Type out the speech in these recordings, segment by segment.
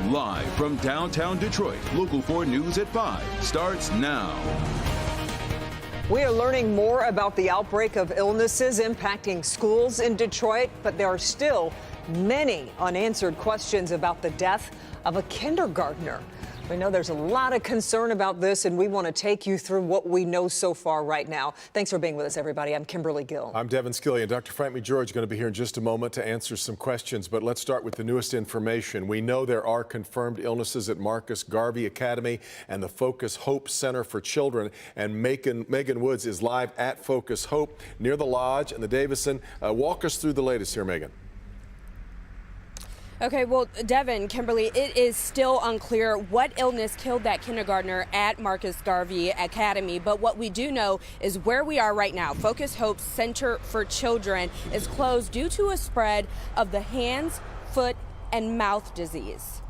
Live from downtown Detroit, Local 4 News at 5 starts now. We are learning more about the outbreak of illnesses impacting schools in Detroit, but there are still many unanswered questions about the death of a kindergartner. We know there's a lot of concern about this, and we want to take you through what we know so far right now. Thanks for being with us, everybody. I'm Kimberly Gill. I'm Devin Skillian. Dr. Frank McGeorge is going to be here in just a moment to answer some questions, but let's start with the newest information. We know there are confirmed illnesses at Marcus Garvey Academy and the Focus Hope Center for Children, and Megan Woods is live at Focus Hope near the Lodge and the Davison. Walk us through the latest here, Megan. Okay, well, Devin, Kimberly, it is still unclear what illness killed that kindergartner at Marcus Garvey Academy. But what we do know is where we are right now. Focus Hope Center for Children is closed due to a spread of the hands, foot, and mouth disease.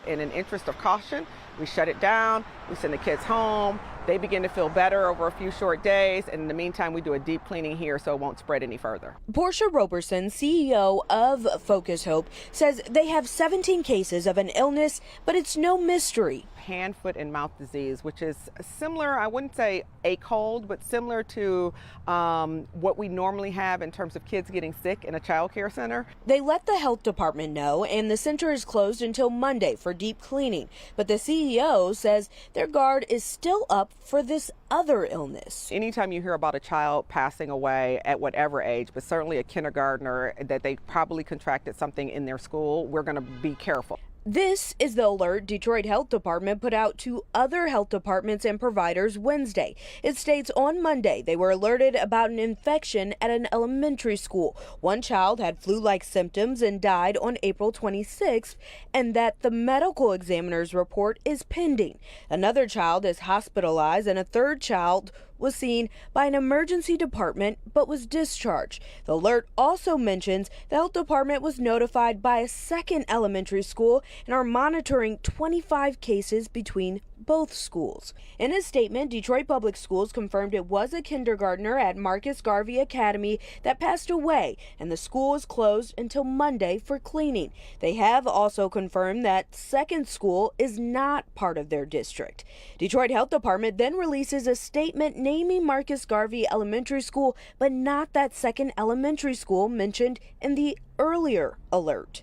In an interest of caution, we shut it down, we send the kids home. They begin to feel better over a few short days, and in the meantime, we do a deep cleaning here so it won't spread any further. Portia Roberson, CEO of Focus Hope, says they have 17 cases of an illness, but it's no mystery. Hand, foot, and mouth disease, which is similar, I wouldn't say a cold, but similar to what we normally have in terms of kids getting sick in a child care center. They let the health department know, and the center is closed until Monday for deep cleaning. But the CEO says their guard is still up for this other illness. Anytime you hear about a child passing away at whatever age, but certainly a kindergartner, that they probably contracted something in their school, we're going to be careful. This is the alert Detroit Health Department put out to other health departments and providers Wednesday. It states on Monday they were alerted about an infection at an elementary school. One child had flu-like symptoms and died on April 26th, and that the medical examiner's report is pending. Another child is hospitalized, and a third child was seen by an emergency department but was discharged. The alert also mentions the health department was notified by a second elementary school and are monitoring 25 cases between both schools. In a statement, Detroit Public Schools confirmed it was a kindergartner at Marcus Garvey Academy that passed away, and the school is closed until Monday for cleaning. They have also confirmed that second school is not part of their district. Detroit Health Department then releases a statement naming Marcus Garvey Elementary School, but not that second elementary school mentioned in the earlier alert.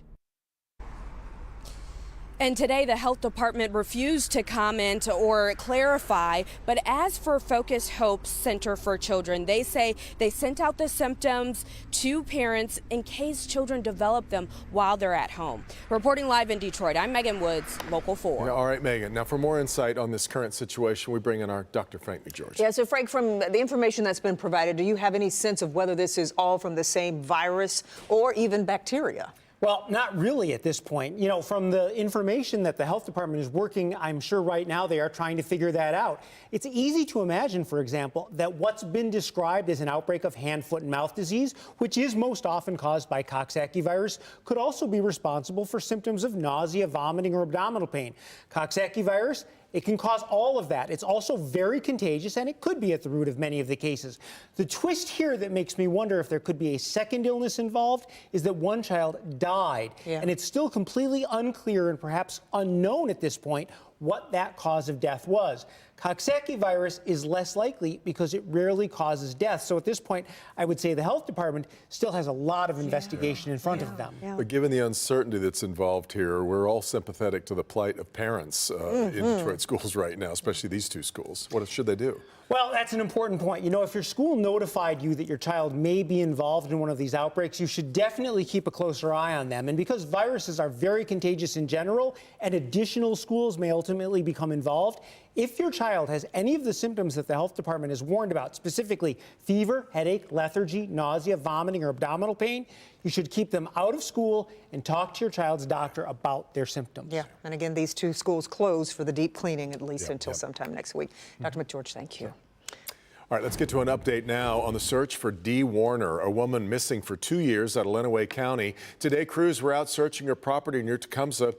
And today, the health department refused to comment or clarify. But as for Focus Hope Center for Children, they say they sent out the symptoms to parents in case children develop them while they're at home. Reporting live in Detroit, I'm Megan Woods, Local 4. Yeah, all right, Megan. Now, for more insight on this current situation, we bring in our Dr. Frank McGeorge. Yeah, so Frank, from the information that's been provided, do you have any sense of whether this is all from the same virus or even bacteria? Well, not really at this point. You know, from the information that the health department is working, I'm sure right now they are trying to figure that out. It's easy to imagine, for example, that what's been described as an outbreak of hand, foot, and mouth disease, which is most often caused by Coxsackie virus, could also be responsible for symptoms of nausea, vomiting, or abdominal pain. Coxsackie virus, it can cause all of that. It's also very contagious, and it could be at the root of many of the cases. The twist here that makes me wonder if there could be a second illness involved is that one child died, and it's still completely unclear and perhaps unknown at this point what that cause of death was. Coxsackie virus is less likely because it rarely causes death. So at this point, I would say the health department still has a lot of investigation in front of them. But given the uncertainty that's involved here, we're all sympathetic to the plight of parents in Detroit schools right now, especially these two schools. What should they do? Well, that's an important point. You know, if your school notified you that your child may be involved in one of these outbreaks, you should definitely keep a closer eye on them. And because viruses are very contagious in general, and additional schools may ultimately become involved, if your child has any of the symptoms that the health department has warned about, specifically fever, headache, lethargy, nausea, vomiting, or abdominal pain, you should keep them out of school and talk to your child's doctor about their symptoms. Yeah, and again, these two schools closed for the deep cleaning at least until sometime next week. Dr. McGeorge, thank you. All right, let's get to an update now on the search for Dee Warner, a woman missing for 2 years out of Lenawee County. Today, crews were out searching her property near Tecumseh.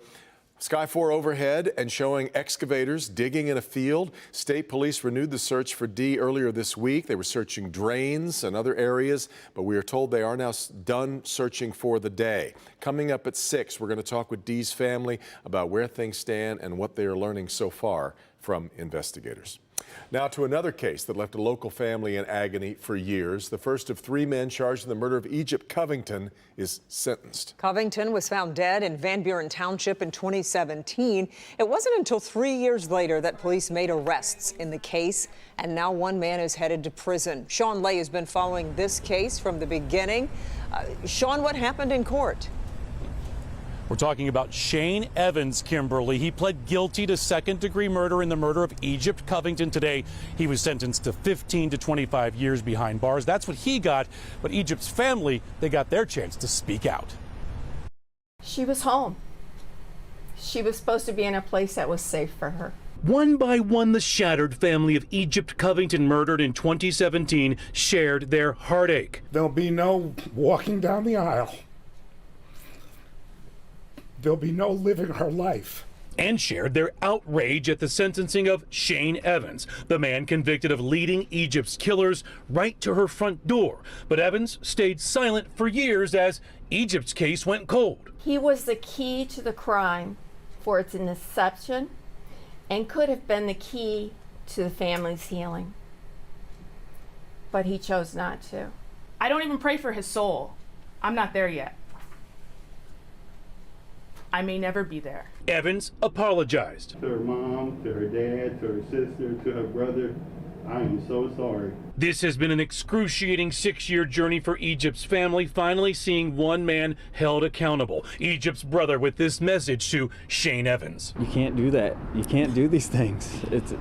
Sky 4 overhead and showing excavators digging in a field. State police renewed the search for Dee earlier this week. They were searching drains and other areas, but we are told they are now done searching for the day. Coming up at 6, we're going to talk with Dee's family about where things stand and what they are learning so far from investigators. Now to another case that left a local family in agony for years. The first of 3 men charged in the murder of Egypt Covington is sentenced. Covington was found dead in Van Buren Township in 2017. It wasn't until 3 years later that police made arrests in the case, and now 1 man is headed to prison. Sean Lay has been following this case from the beginning. Sean, what happened in court? We're talking about Shane Evans, Kimberly. He pled guilty to second-degree murder in the murder of Egypt Covington today. He was sentenced to 15 to 25 years behind bars. That's what he got. But Egypt's family, they got their chance to speak out. She was home. She was supposed to be in a place that was safe for her. One by one, the shattered family of Egypt Covington, murdered in 2017, shared their heartache. There'll be no walking down the aisle. There'll be no living her life. And shared their outrage at the sentencing of Shane Evans, the man convicted of leading Egypt's killers right to her front door. But Evans stayed silent for years as Egypt's case went cold. He was the key to the crime for its inception and could have been the key to the family's healing. But he chose not to. I don't even pray for his soul. I'm not there yet. I may never be there. Evans apologized. To her mom, to her dad, to her sister, to her brother, I am so sorry. This has been an excruciating 6-year journey for Egypt's family, finally seeing 1 man held accountable. Egypt's brother with this message to Shane Evans. You can't do that. You can't do these things. It's,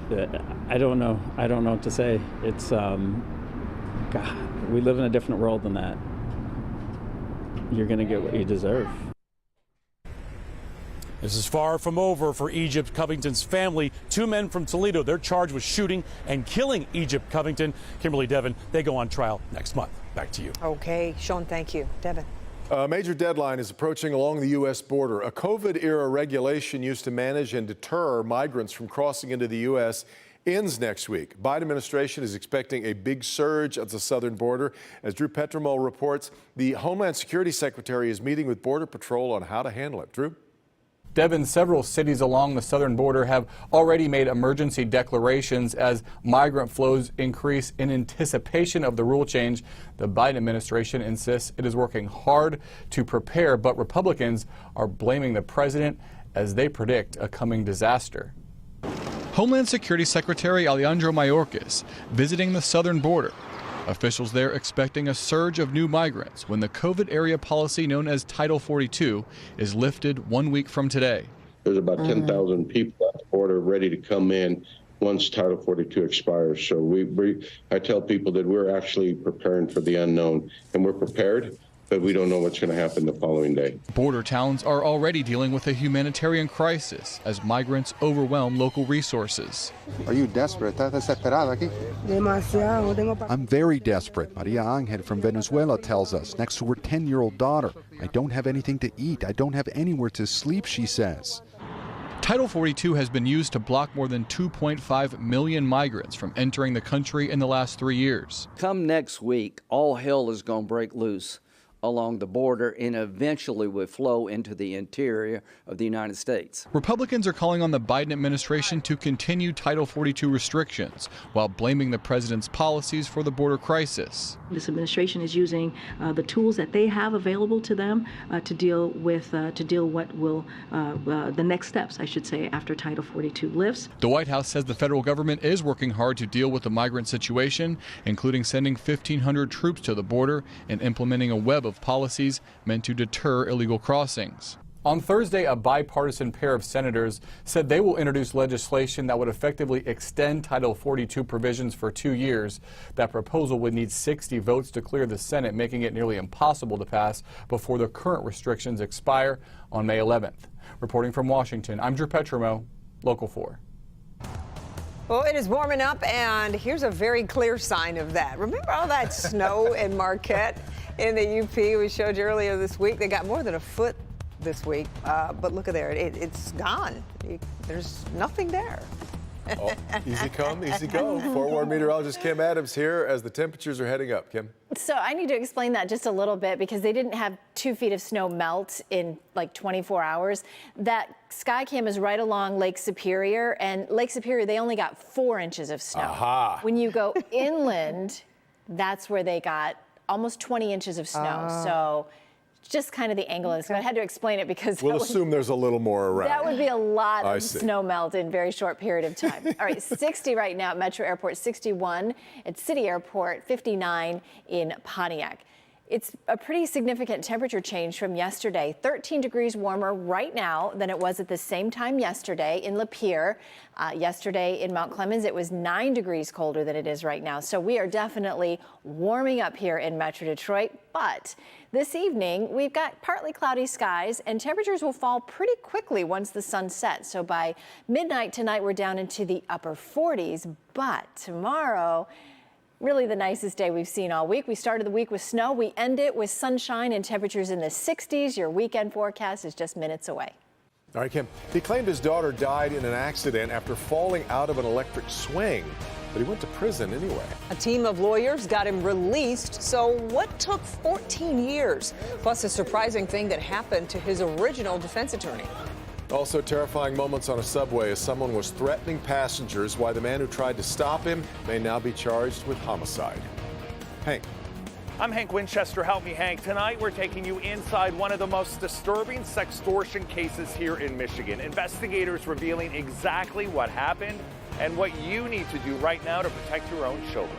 I don't know what to say. It's, God, we live in a different world than that. You're gonna get what you deserve. This is far from over for Egypt Covington's family. 2 men from Toledo, they're charged with shooting and killing Egypt Covington. Kimberly, Devin, they go on trial next month. Back to you. Okay, Sean, thank you. Devin. A major deadline is approaching along the U.S. border. A COVID-era regulation used to manage and deter migrants from crossing into the U.S. ends next week. Biden administration is expecting a big surge at the southern border. As Drew Petrimo reports, the Homeland Security Secretary is meeting with Border Patrol on how to handle it. Drew? Devin, several cities along the southern border have already made emergency declarations as migrant flows increase. In anticipation of the rule change, the Biden administration insists it is working hard to prepare, but Republicans are blaming the president as they predict a coming disaster. Homeland Security Secretary Alejandro Mayorkas visiting the southern border. Officials there expecting a surge of new migrants when the COVID area policy known as Title 42 is lifted 1 week from today. There's about 10,000 people at the border ready to come in once Title 42 expires. So I tell people that we're actually preparing for the unknown, and we're prepared, but we don't know what's going to happen the following day. Border towns are already dealing with a humanitarian crisis as migrants overwhelm local resources. Are you desperate? I'm very desperate, Maria Angel from Venezuela tells us, next to her 10-year-old daughter. I don't have anything to eat. I don't have anywhere to sleep, she says. Title 42 has been used to block more than 2.5 million migrants from entering the country in the last 3 years. Come next week, all hell is going to break loose along the border and eventually will flow into the interior of the United States. Republicans are calling on the Biden administration to continue Title 42 restrictions while blaming the president's policies for the border crisis. This administration is using the tools that they have available to them to deal what will the next steps, I should say, after Title 42 lifts. The White House says the federal government is working hard to deal with the migrant situation, including sending 1,500 troops to the border and implementing a web of policies meant to deter illegal crossings. On Thursday, a bipartisan pair of senators said they will introduce legislation that would effectively extend Title 42 provisions for 2 years. That proposal would need 60 votes to clear the Senate, making it nearly impossible to pass before the current restrictions expire on May 11th. Reporting from Washington, I'm Drew Petrimo, Local 4. Well, it is warming up, and here's a very clear sign of that. Remember all that snow in Marquette in the UP we showed you earlier this week? They got more than a foot this week. But look at there, it's gone. There's nothing there. Oh, easy come, easy go. Forward meteorologist Kim Adams here as the temperatures are heading up. Kim? So I need to explain that just a little bit because they didn't have 2 feet of snow melt in like 24 hours. That sky cam is right along Lake Superior, and Lake Superior, they only got 4 inches of snow. Aha. When you go inland, that's where they got almost 20 inches of snow. So just kind of the angle of this. I had to explain it because We'll assume there's a little more around. that would be a lot I of see. snow melt in a very short period of time. All right, 60 right now at Metro Airport, 61 at City Airport, 59 in Pontiac. It's a pretty significant temperature change from yesterday. 13 degrees warmer right now than it was at the same time yesterday in Lapeer. Yesterday in Mount Clemens, it was 9 degrees colder than it is right now. So we are definitely warming up here in Metro Detroit. But this evening, we've got partly cloudy skies, and temperatures will fall pretty quickly once the sun sets. So by midnight tonight, we're down into the upper 40s. But tomorrow, really the nicest day we've seen all week. We started the week with snow. We end it with sunshine and temperatures in the 60s. Your weekend forecast is just minutes away. All right, Kim. He claimed his daughter died in an accident after falling out of an electric swing, but he went to prison anyway. A team of lawyers got him released. So what took 14 years? Plus a surprising thing that happened to his original defense attorney. Also terrifying moments on a subway as someone was threatening passengers, why the man who tried to stop him may now be charged with homicide. Hank. I'm Hank Winchester. Help me, Hank. Tonight, we're taking you inside one of the most disturbing sextortion cases here in Michigan. Investigators revealing exactly what happened and what you need to do right now to protect your own children.